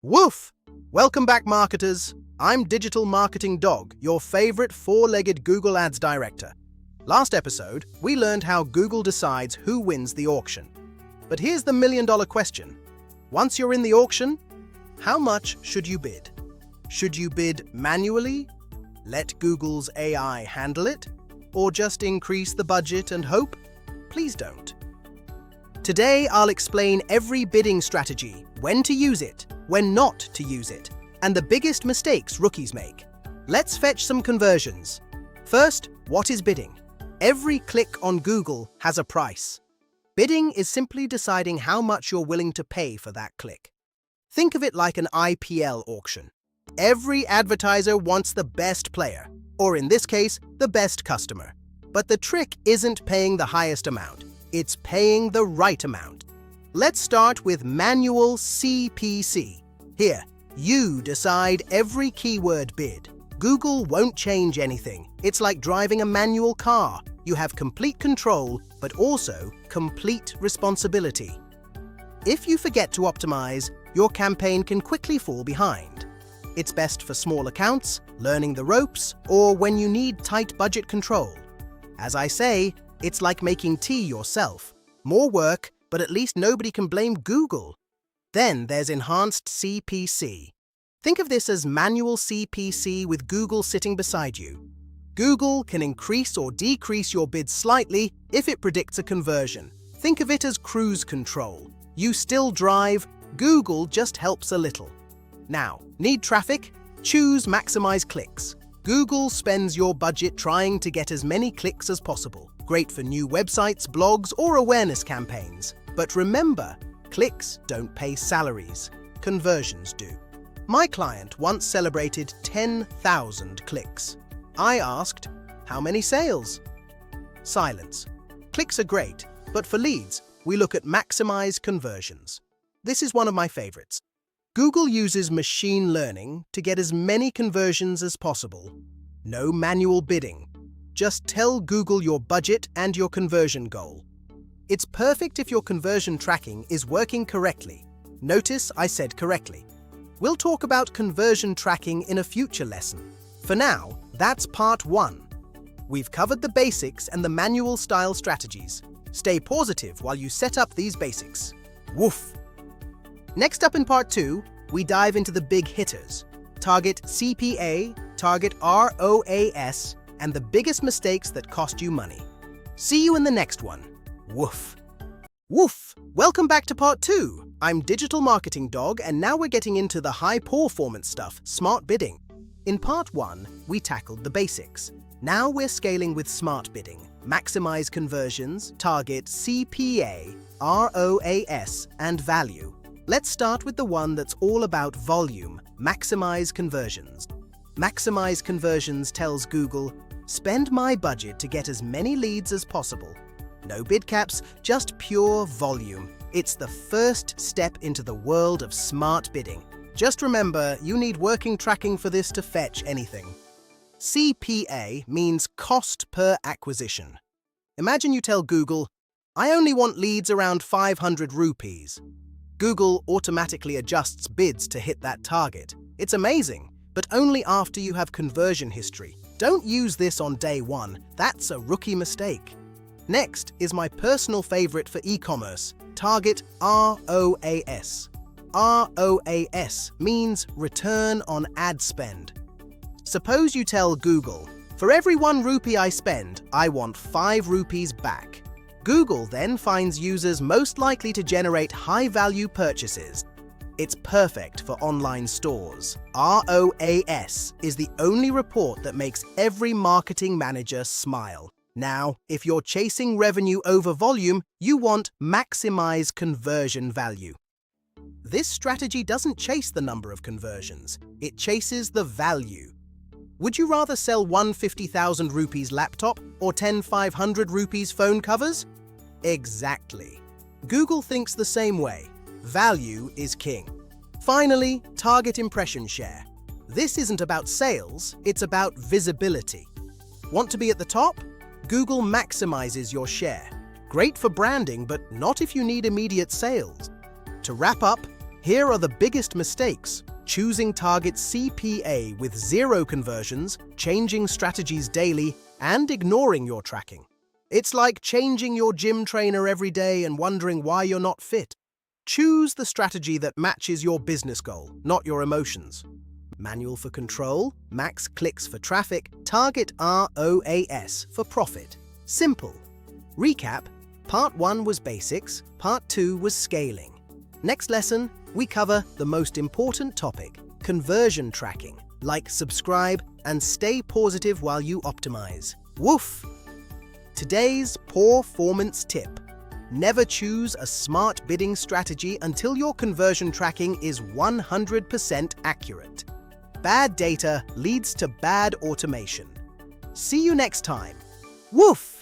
Woof! Welcome back, marketers. I'm Digital Marketing Dog, your favorite four-legged Google Ads director. Last episode, we learned how Google decides who wins the auction. But here's the million-dollar question. Once you're in the auction, how much should you bid? Should you bid manually? Let Google's AI handle it? Or just increase the budget and hope? Please don't. Today, I'll explain every bidding strategy, when to use it, when not to use it, and the biggest mistakes rookies make. Let's fetch some conversions. First, what is bidding? Every click on Google has a price. Bidding is simply deciding how much you're willing to pay for that click. Think of it like an IPL auction. Every advertiser wants the best player, or in this case, the best customer. But the trick isn't paying the highest amount, it's paying the right amount. Let's start with manual CPC. Here, you decide every keyword bid. Google won't change anything. It's like driving a manual car. You have complete control, but also complete responsibility. If you forget to optimize, your campaign can quickly fall behind. It's best for small accounts, learning the ropes, or when you need tight budget control. As I say, it's like making tea yourself. More work, but at least nobody can blame Google. Then there's enhanced CPC. Think of this as manual CPC with Google sitting beside you. Google can increase or decrease your bid slightly if it predicts a conversion. Think of it as cruise control. You still drive, Google just helps a little. Now, need traffic? Choose maximize clicks. Google spends your budget trying to get as many clicks as possible. Great for new websites, blogs, or awareness campaigns. But remember, clicks don't pay salaries. Conversions do. My client once celebrated 10,000 clicks. I asked, how many sales? Silence. Clicks are great, but for leads, we look at maximize conversions. This is one of my favorites. Google uses machine learning to get as many conversions as possible. No manual bidding. Just tell Google your budget and your conversion goal. It's perfect if your conversion tracking is working correctly. Notice I said correctly. We'll talk about conversion tracking in a future lesson. For now, that's part 1. We've covered the basics and the manual style strategies. Stay positive while you set up these basics. Woof! Next up in part 2, we dive into the big hitters. Target CPA, target ROAS, and the biggest mistakes that cost you money. See you in the next one. Woof! Woof! Welcome back to part 2. I'm Digital Marketing Dog, and now we're getting into the high-performance stuff, smart bidding. In part 1, we tackled the basics. Now we're scaling with smart bidding. Maximize conversions, target CPA, ROAS, and value. Let's start with the one that's all about volume, maximize conversions. Maximize conversions tells Google, spend my budget to get as many leads as possible. No bid caps, just pure volume. It's the first step into the world of smart bidding. Just remember, you need working tracking for this to fetch anything. CPA means cost per acquisition. Imagine you tell Google, I only want leads around 500 rupees. Google automatically adjusts bids to hit that target. It's amazing, but only after you have conversion history. Don't use this on day 1. That's a rookie mistake. Next is my personal favorite for e-commerce, target ROAS. ROAS means return on ad spend. Suppose you tell Google, for every 1 rupee I spend, I want 5 rupees back. Google then finds users most likely to generate high-value purchases. It's perfect for online stores. ROAS is the only report that makes every marketing manager smile. Now, if you're chasing revenue over volume, you want maximize conversion value. This strategy doesn't chase the number of conversions, it chases the value. Would you rather sell 150,000 rupees laptop or 10 500 rupees phone covers? Exactly. Google thinks the same way. Value is king. Finally, target impression share. This isn't about sales, it's about visibility. Want to be at the top? Google maximizes your share. Great for branding, but not if you need immediate sales. To wrap up, Here are the biggest mistakes: choosing target CPA with 0 conversions, changing strategies daily, and ignoring your tracking. It's like changing your gym trainer every day and wondering why you're not fit. Choose the strategy that matches your business goal, not your emotions. Manual for control, max clicks for traffic, target ROAS for profit. Simple. Recap: Part 1 was basics, Part 2 was scaling. Next lesson, we cover the most important topic, conversion tracking. Like, subscribe, and stay positive while you optimize. Woof! Today's performance tip: never choose a smart bidding strategy until your conversion tracking is 100% accurate. Bad data leads to bad automation. See you next time. Woof!